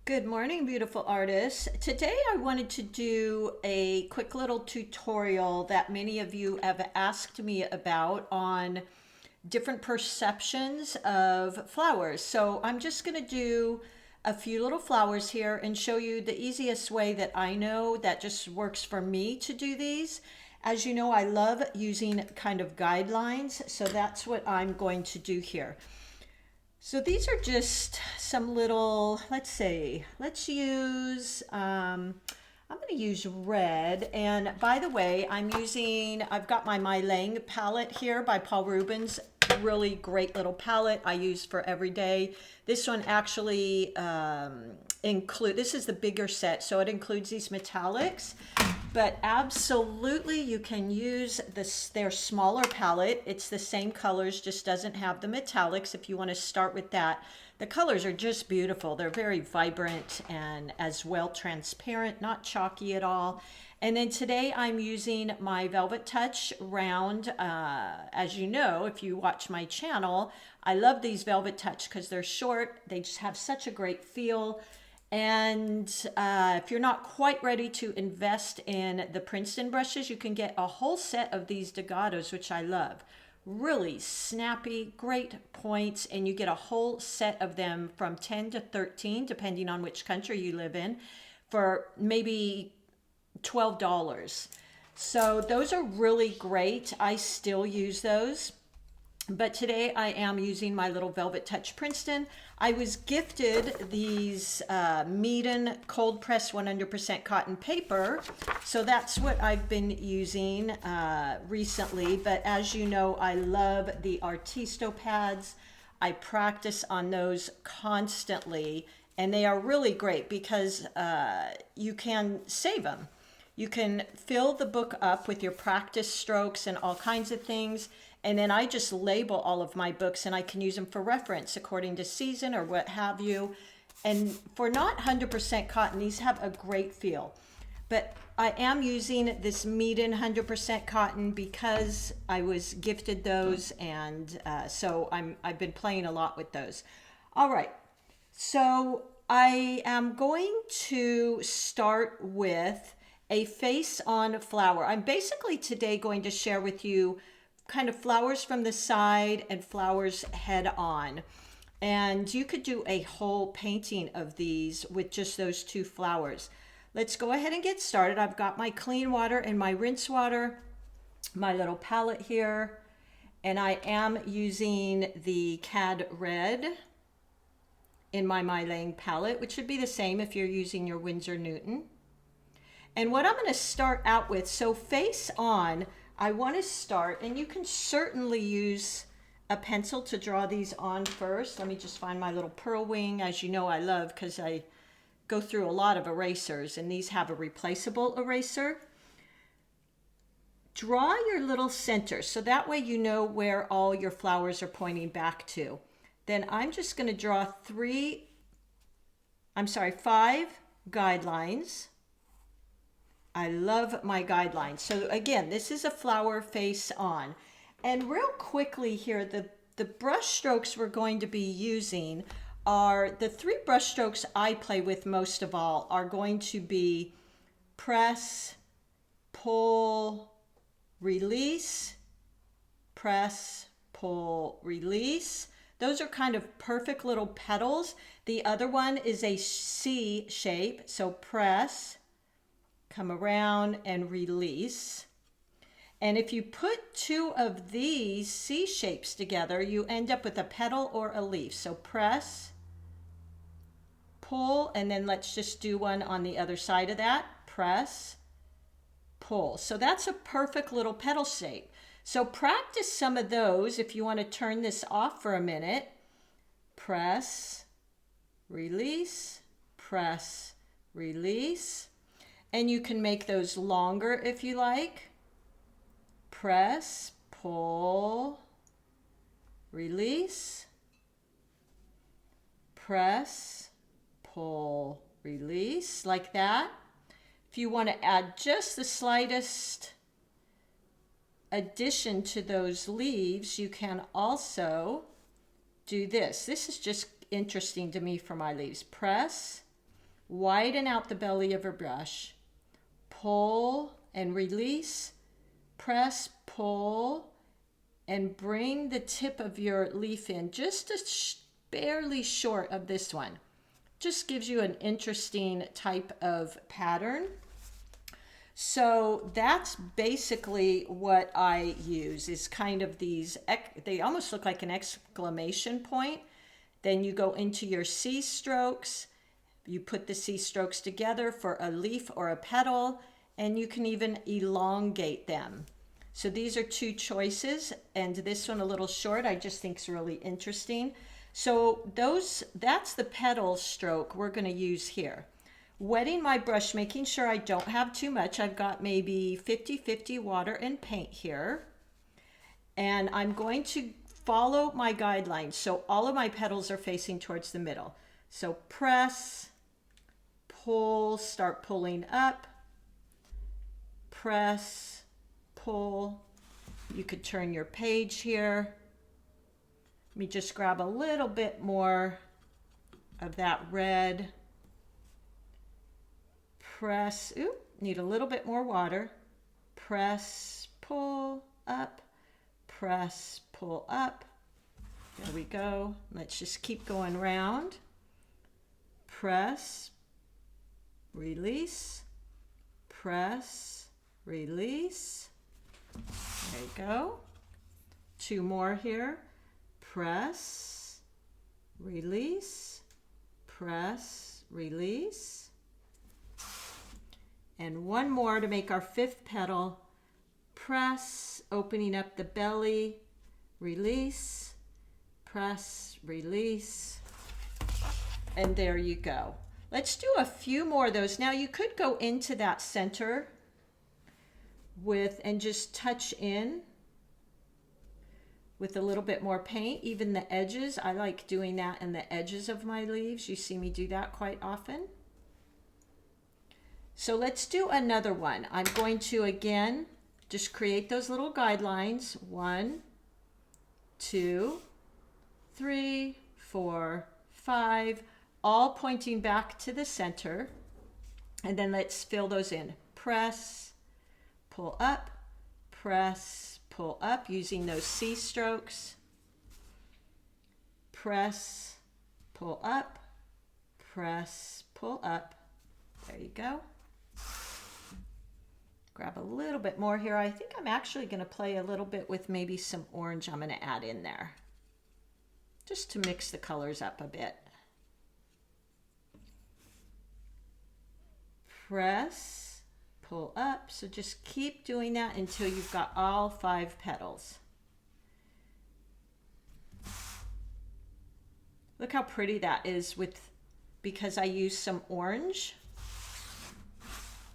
Good morning, beautiful artists. Today I wanted to do a quick little tutorial that many of you have asked me about on different perceptions of flowers. So I'm just going to do a few little flowers here and show you the easiest way that I know that just works for me to do these. As you know, I love using kind of guidelines, so that's what I'm going to do here. So these are just some little, let's see, let's use, I'm going to use red. And by the way, I've got my MeiLiang palette here by Paul Rubens. Really great little palette I use for every day. This one actually this is the bigger set, so it includes these metallics. But absolutely, you can use their smaller palette. It's the same colors, just doesn't have the metallics if you want to start with that. The colors are just beautiful. They're very vibrant and as well transparent, not chalky at all. And then today I'm using my Velvetouch round. As you know, if you watch my channel, I love these Velvetouch because they're short. They just have such a great feel. And if you're not quite ready to invest in the Princeton brushes, you can get a whole set of these Dugatos, which I love. Really snappy, great points, and you get a whole set of them from 10 to 13, depending on which country you live in, for maybe $12. So those are really great. I still use those. But today I am using my little Velvetouch Princeton. I was gifted these Meeden cold press 100% cotton paper. So that's what I've been using recently. But as you know, I love the Artisto pads. I practice on those constantly. And they are really great because you can save them. You can fill the book up with your practice strokes and all kinds of things. And then I just label all of my books and I can use them for reference according to season or what have you. And for not 100% cotton, these have a great feel. But I am using this Meeden 100% cotton because I was gifted those, and so I've been playing a lot with those. All right, so I am going to start with a face-on flower. I'm basically today going to share with you kind of flowers from the side and flowers head on. And you could do a whole painting of these with just those two flowers. Let's go ahead and get started. I've got my clean water and my rinse water, my little palette here, and I am using the Cad Red in my MeiLiang palette, which would be the same if you're using your Winsor Newton. And what I'm going to start out with, so face on, I want to start, and you can certainly use a pencil to draw these on first. Let me just find my little pearl wing, as you know I love, because I go through a lot of erasers, and these have a replaceable eraser. Draw your little center, so that way you know where all your flowers are pointing back to. Then I'm just going to draw 5 guidelines. I love my guidelines. So again, this is a flower face on. And real quickly here, the brush strokes we're going to be using are the 3 brush strokes I play with most of all are going to be press, pull, release, press, pull, release. Those are kind of perfect little petals. The other one is a C shape, so press, come around and release. And if you put 2 of these C shapes together, you end up with a petal or a leaf. So press, pull, and then let's just do one on the other side of that. Press, pull. So that's a perfect little petal shape. So practice some of those if you want to turn this off for a minute. Press, release, press, release. And you can make those longer if you like. Press, pull, release. Press, pull, release, like that. If you want to add just the slightest addition to those leaves, you can also do this. This is just interesting to me for my leaves. Press, widen out the belly of your brush, pull and release, press, pull, and bring the tip of your leaf in just barely short of this one. Just gives you an interesting type of pattern. So that's basically what I use, is kind of these, they almost look like an exclamation point. Then you go into your C strokes, you put the C strokes together for a leaf or a petal, and you can even elongate them. So these are two choices, and this one a little short, I just think is really interesting. So that's the petal stroke we're going to use here. Wetting my brush, making sure I don't have too much. I've got maybe 50-50 water and paint here. And I'm going to follow my guidelines. So all of my petals are facing towards the middle. So press, pull, start pulling up, press, pull. You could turn your page here. Let me just grab a little bit more of that red. Press, ooh, need a little bit more water. Press, pull up, press, pull up. There we go. Let's just keep going round. Press, release, press, release. There you go. Two more here. Press, release, press, release. And one more to make our fifth petal. Press, opening up the belly, release, press, release. And there you go. Let's do a few more of those. Now you could go into that center and just touch in with a little bit more paint, even the edges. I like doing that in the edges of my leaves. You see me do that quite often. So let's do another one. I'm going to, again, just create those little guidelines. 1, 2, 3, 4, 5, all pointing back to the center. And then let's fill those in. Press, pull up, press, pull up, using those C strokes. Press, pull up, press, pull up. There you go. Grab a little bit more here. I think I'm actually going to play a little bit with maybe some orange I'm going to add in there, just to mix the colors up a bit. Press, pull up. So just keep doing that until you've got all 5 petals. Look how pretty that is because I used some orange.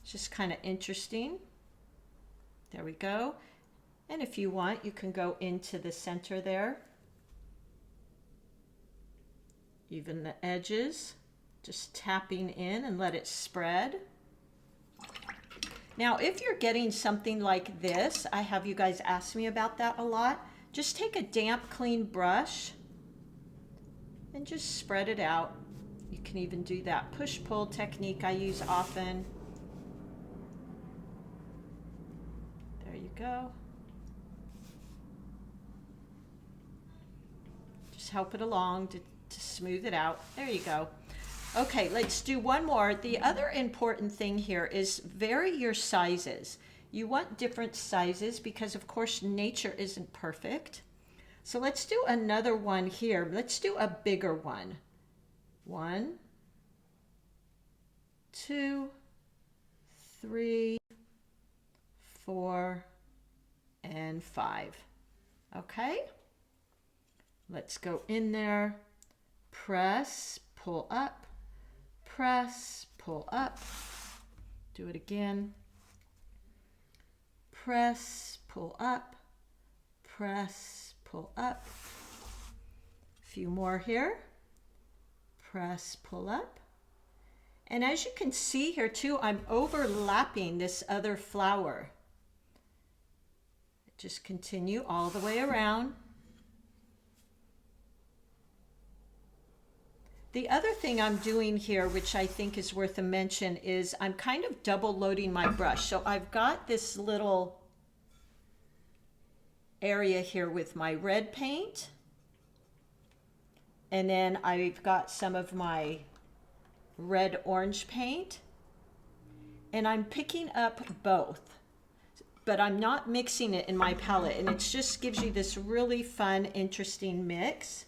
It's just kind of interesting. There we go. And if you want, you can go into the center there. Even the edges, just tapping in and let it spread. Now, if you're getting something like this, I have you guys ask me about that a lot. Just take a damp, clean brush and just spread it out. You can even do that push-pull technique I use often. There you go. Just help it along to smooth it out. There you go. Okay, let's do one more. The other important thing here is vary your sizes. You want different sizes because, of course, nature isn't perfect. So let's do another one here. Let's do a bigger one. 1, 2, 3, 4, and 5. Okay? Let's go in there. Press, pull up. Press, pull up. Do it again. Press, pull up. Press, pull up. A few more here. Press, pull up. And as you can see here too, I'm overlapping this other flower. Just continue all the way around. The other thing I'm doing here, which I think is worth a mention, is I'm kind of double loading my brush. So I've got this little area here with my red paint, and then I've got some of my red orange paint, and I'm picking up both, but I'm not mixing it in my palette, and it just gives you this really fun, interesting mix.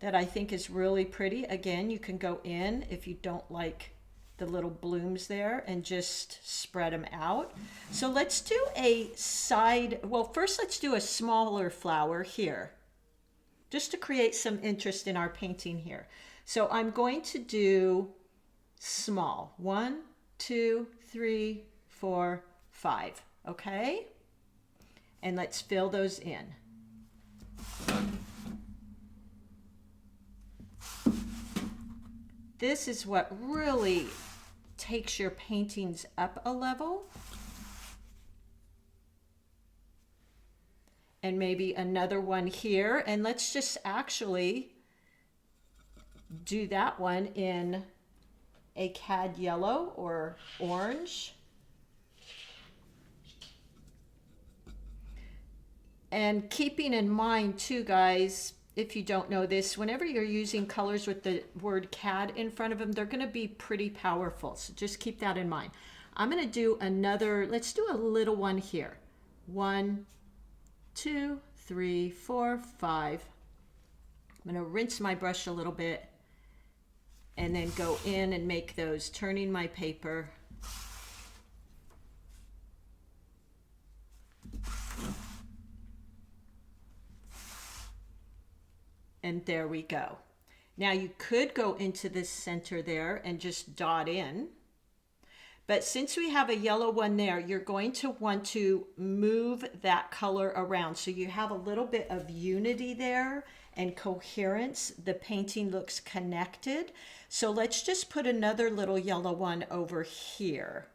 That I think is really pretty. Again, you can go in if you don't like the little blooms there and just spread them out. So let's do a side, well, first let's do a smaller flower here, just to create some interest in our painting here. So I'm going to do small, 1, 2, 3, 4, 5, okay? And let's fill those in. This is what really takes your paintings up a level. And maybe another one here. And let's just actually do that one in a cad yellow or orange. And keeping in mind too, guys, if you don't know this, whenever you're using colors with the word cad in front of them, they're going to be pretty powerful. So just keep that in mind. I'm going to do another, let's do a little one here. 1, 2, 3, 4, 5. I'm going to rinse my brush a little bit and then go in and make those, turning my paper. And there we go. Now you could go into this center there and just dot in. But since we have a yellow one there, you're going to want to move that color around. So you have a little bit of unity there and coherence. The painting looks connected. So let's just put another little yellow one over here.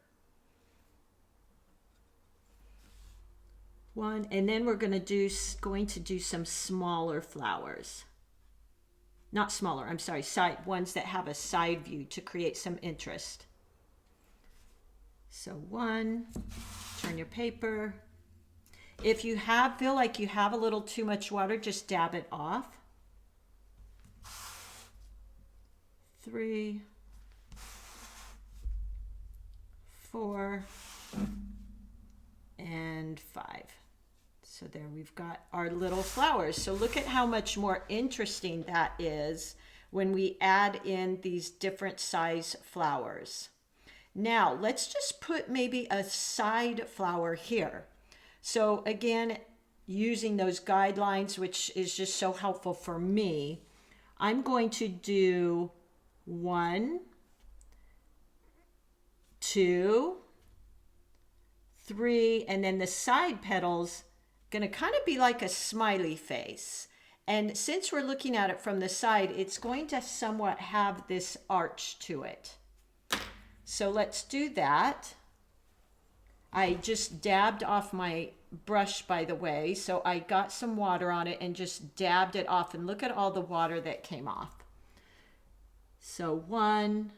One, and then we're going to do some smaller flowers. Not smaller, I'm sorry, side ones that have a side view to create some interest. So 1, turn your paper. If you feel like you have a little too much water, just dab it off. 3, 4, and 5. So there we've got our little flowers. So look at how much more interesting that is when we add in these different size flowers. Now let's just put maybe a side flower here. So again, using those guidelines, which is just so helpful for me, I'm going to do 1, 2, 3, and then the side petals going to kind of be like a smiley face. And since we're looking at it from the side, it's going to somewhat have this arch to it. So let's do that. I just dabbed off my brush, by the way, so I got some water on it and just dabbed it off, and look at all the water that came off. So 1,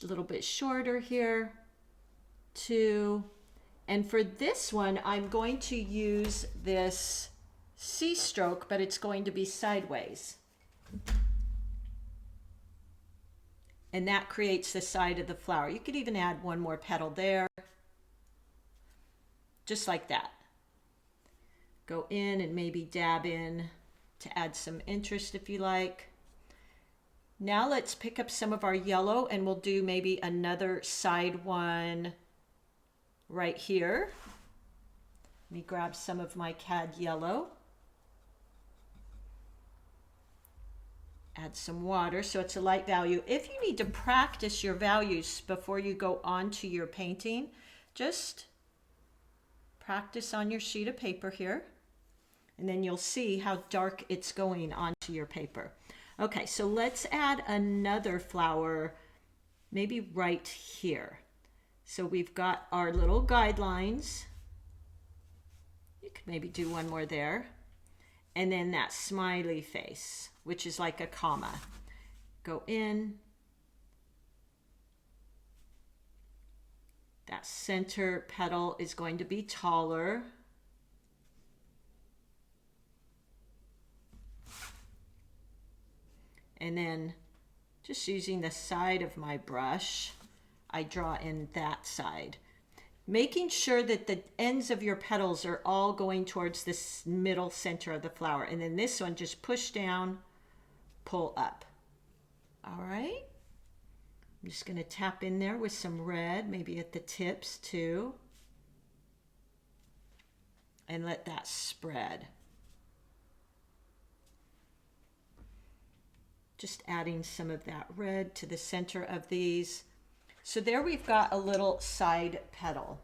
a little bit shorter here, 2, and for this one, I'm going to use this C stroke, but it's going to be sideways. And that creates the side of the flower. You could even add one more petal there, just like that. Go in and maybe dab in to add some interest if you like. Now let's pick up some of our yellow and we'll do maybe another side one right here. Let me grab some of my cad yellow. Add some water so it's a light value. If you need to practice your values before you go on to your painting, just practice on your sheet of paper here, and then you'll see how dark it's going onto your paper. Okay, so let's add another flower, maybe right here. So we've got our little guidelines. You could maybe do one more there. And then that smiley face, which is like a comma. Go in. That center petal is going to be taller. And then just using the side of my brush, I draw in that side. Making sure that the ends of your petals are all going towards this middle center of the flower. And then this one, just push down, pull up. All right. I'm just going to tap in there with some red, maybe at the tips too. And let that spread. Just adding some of that red to the center of these. So there we've got a little side petal.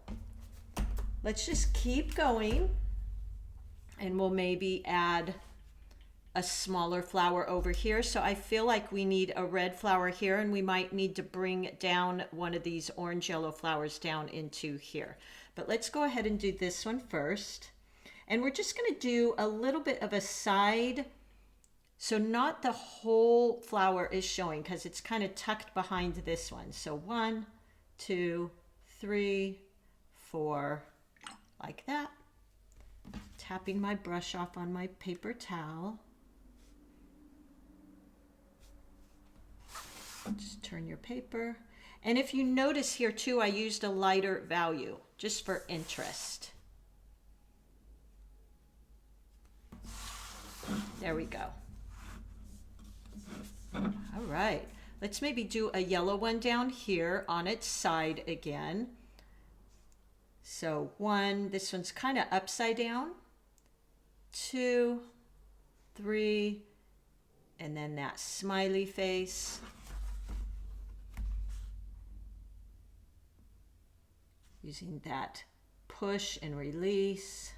Let's just keep going, and we'll maybe add a smaller flower over here. So I feel like we need a red flower here, and we might need to bring down one of these orange yellow flowers down into here. But let's go ahead and do this one first. And we're just going to do a little bit of a side. So not the whole flower is showing because it's kind of tucked behind this one. So 1, 2, 3, 4, like that. Tapping my brush off on my paper towel. Just turn your paper. And if you notice here too, I used a lighter value just for interest. There we go. All right, let's maybe do a yellow one down here on its side again. So 1, this one's kind of upside down. 2, 3, and then that smiley face. Using that push and release.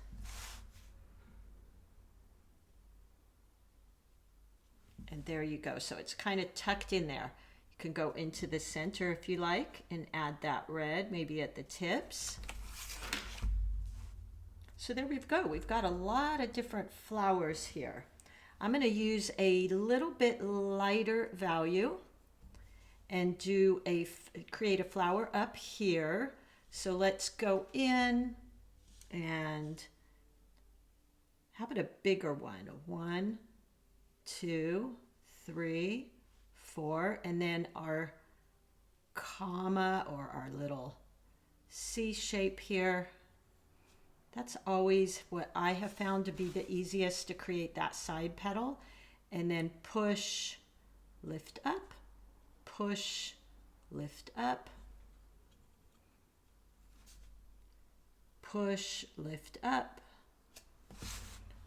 And there you go. So it's kind of tucked in there. You can go into the center if you like and add that red, maybe at the tips. So there we go. We've got a lot of different flowers here. I'm going to use a little bit lighter value and create a flower up here. So let's go in and how about a bigger one? 1, 2, 3, 4, and then our comma or our little C shape here. That's always what I have found to be the easiest to create that side petal. And then push, lift up, push, lift up, push, lift up.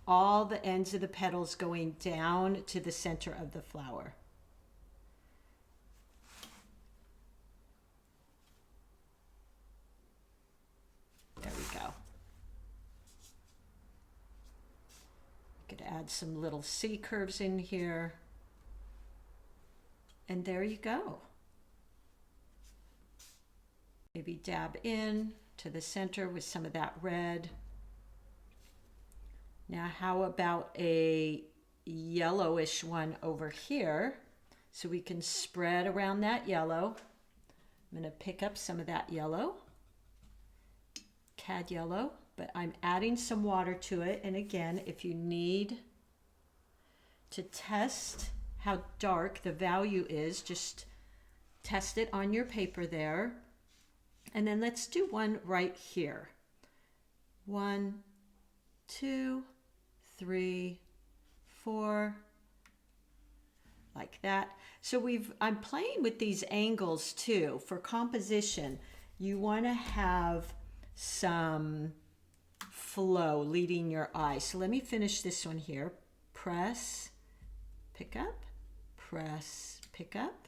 All the ends of the petals going down to the center of the flower. There we go. Could add some little C curves in here. And there you go. Maybe dab in to the center with some of that red. Now, how about a yellowish one over here? So we can spread around that yellow. I'm going to pick up some of that yellow, cad yellow, but I'm adding some water to it. And again, if you need to test how dark the value is, just test it on your paper there. And then let's do one right here. 1, 2, 3, 4, like that. So I'm playing with these angles too. For composition, you want to have some flow leading your eye. So let me finish this one here. Press, pick up, press, pick up,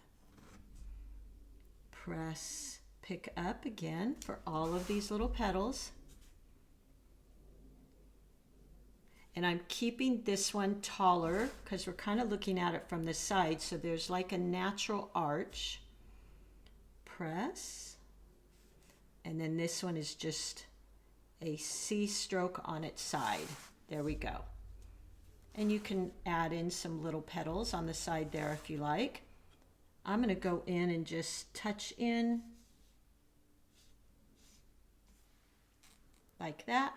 press, pick up again for all of these little petals. And I'm keeping this one taller because we're kind of looking at it from the side. So there's like a natural arch. Press. And then this one is just a C stroke on its side. There we go. And you can add in some little petals on the side there if you like. I'm going to go in and just touch in like that.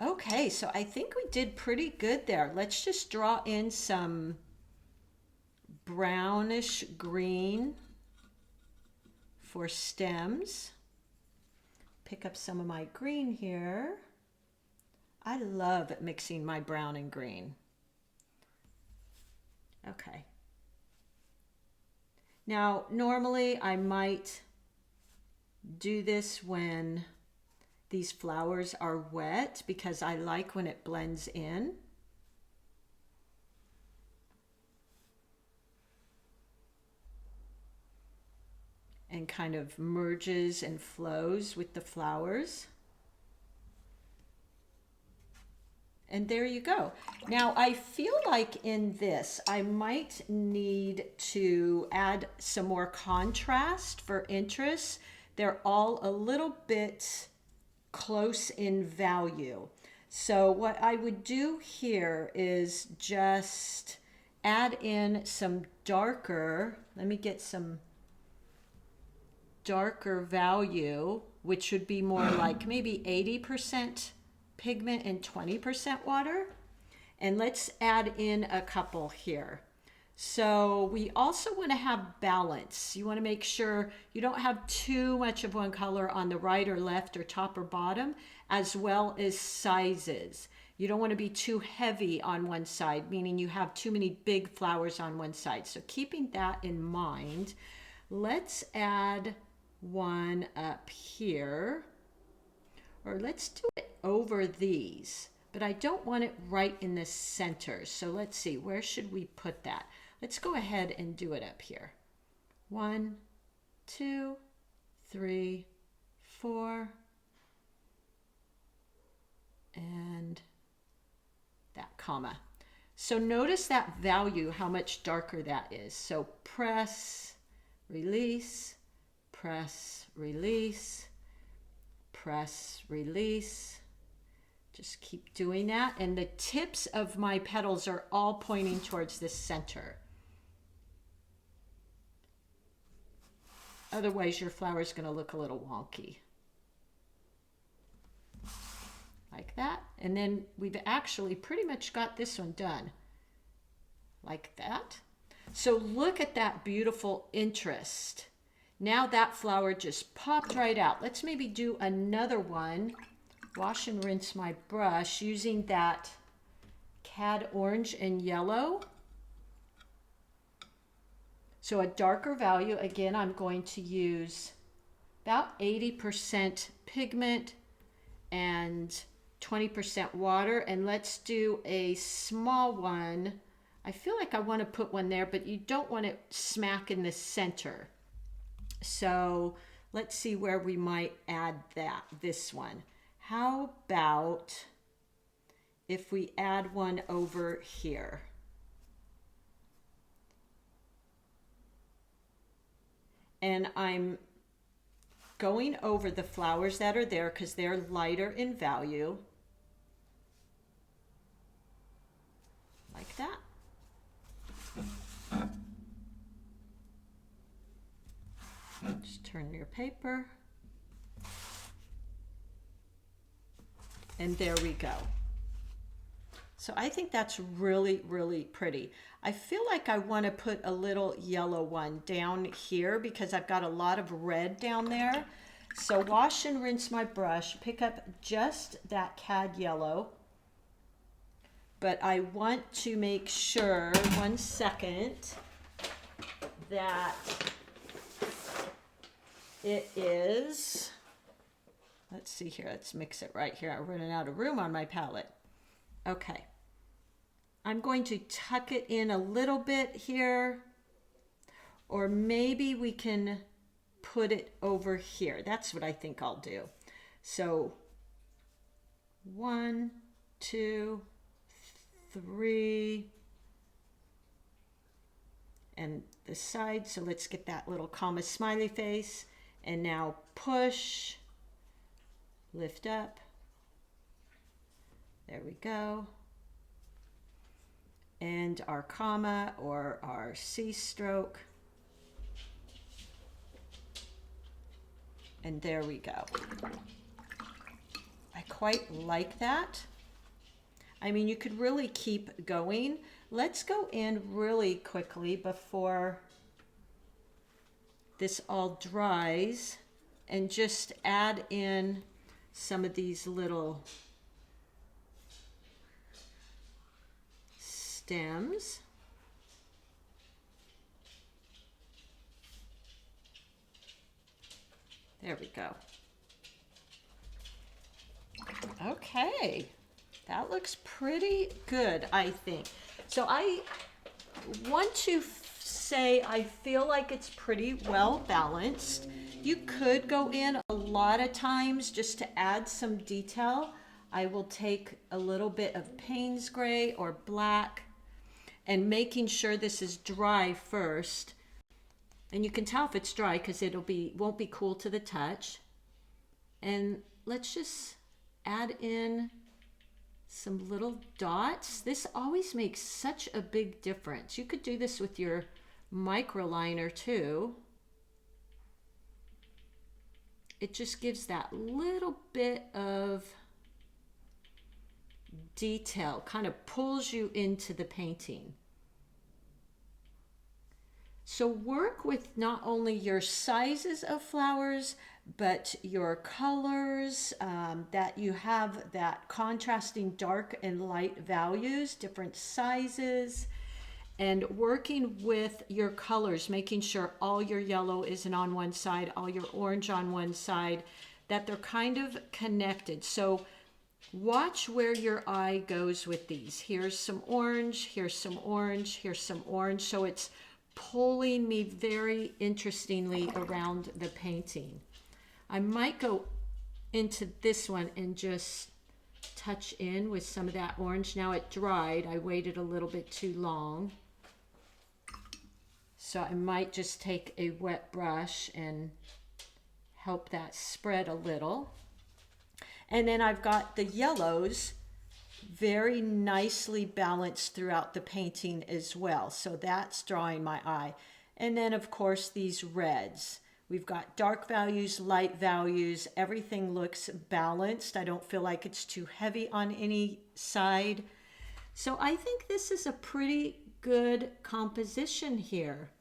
Okay, so I think we did pretty good there. Let's just draw in some brownish green for stems. Pick up some of my green here. I love mixing my brown and green. Okay. Now, normally I might do this when these flowers are wet because I like when it blends in. And kind of merges and flows with the flowers. And there you go. Now I feel like in this, I might need to add some more contrast for interest. They're all a little bit close in value. So what I would do here is just add in some darker, let me get some darker value, which would be more like maybe 80% pigment and 20% water. And let's add in a couple here. So we also want to have balance. You want to make sure you don't have too much of one color on the right or left or top or bottom, as well as sizes. You don't want to be too heavy on one side, meaning you have too many big flowers on one side. So keeping that in mind, let's add one up here, or let's do it over these, but I don't want it right in the center. So let's see, where should we put that? Let's go ahead and do it up here. 1, 2, 3, 4, and that comma. So notice that value, how much darker that is. So press, release, press, release, press, release. Just keep doing that. And the tips of my petals are all pointing towards the center. Otherwise, your flower is going to look a little wonky. Like that. And then we've actually pretty much got this one done. Like that. So look at that beautiful interest. Now that flower just popped right out. Let's maybe do another one. Wash and rinse my brush using that cad orange and yellow. So a darker value. Again, I'm going to use about 80% pigment and 20% water. And let's do a small one. I feel like I want to put one there, but you don't want it smack in the center. So let's see where we might add this one. How about if we add one over here? And I'm going over the flowers that are there because they're lighter in value. Like that. Just turn your paper. And there we go. So I think that's really, really pretty. I feel like I want to put a little yellow one down here because I've got a lot of red down there. So wash and rinse my brush, pick up just that cad yellow. But I want to make sure, 1 second, that it is, let's see here, let's mix it right here. I'm running out of room on my palette. Okay. I'm going to tuck it in a little bit here, or maybe we can put it over here. That's what I think I'll do. So 1, 2, 3, and the side. So let's get that little comma smiley face. And now push lift up. There we go. And our comma or our C stroke. And there we go. I quite like that. I mean, you could really keep going. Let's go in really quickly before this all dries and just add in some of these little stems. There we go. Okay, that looks pretty good, I think. So I want to say I feel like it's pretty well balanced. You could go in a lot of times just to add some detail. I will take a little bit of Payne's gray or black and making sure this is dry first. And you can tell if it's dry because won't be cool to the touch. And let's just add in some little dots. This always makes such a big difference. You could do this with your microliner too. It just gives that little bit of detail, kind of pulls you into the painting. So work with not only your sizes of flowers, but your colors, that you have that contrasting dark and light values, different sizes, and working with your colors, making sure all your yellow isn't on one side, all your orange on one side, that they're kind of connected. So watch where your eye goes with these. Here's some orange, here's some orange, here's some orange. So it's pulling me very interestingly around the painting. I might go into this one and just touch in with some of that orange. Now it dried. I waited a little bit too long. So I might just take a wet brush and help that spread a little. And then I've got the yellows very nicely balanced throughout the painting as well. So that's drawing my eye. And then of course these reds. We've got dark values, light values. Everything looks balanced. I don't feel like it's too heavy on any side. So I think this is a pretty good composition here.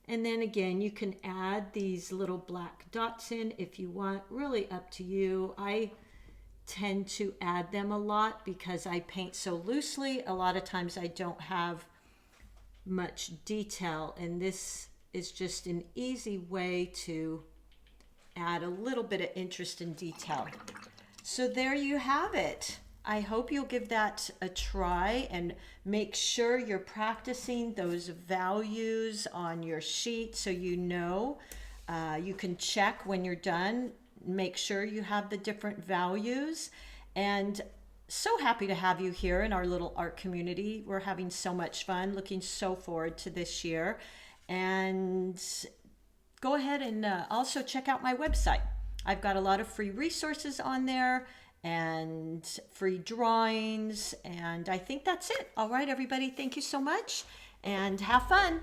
And then again, you can add these little black dots in if you want, really up to you. I tend to add them a lot because I paint so loosely. A lot of times I don't have much detail, and this is just an easy way to add a little bit of interest and detail. So there you have it. I hope you'll give that a try and make sure you're practicing those values on your sheet so you know. You can check when you're done, make sure you have the different values. And so happy to have you here in our little art community. We're having so much fun, looking so forward to this year. And go ahead and also check out my website. I've got a lot of free resources on there and free drawings. And I think that's it. All right, everybody, thank you so much and have fun.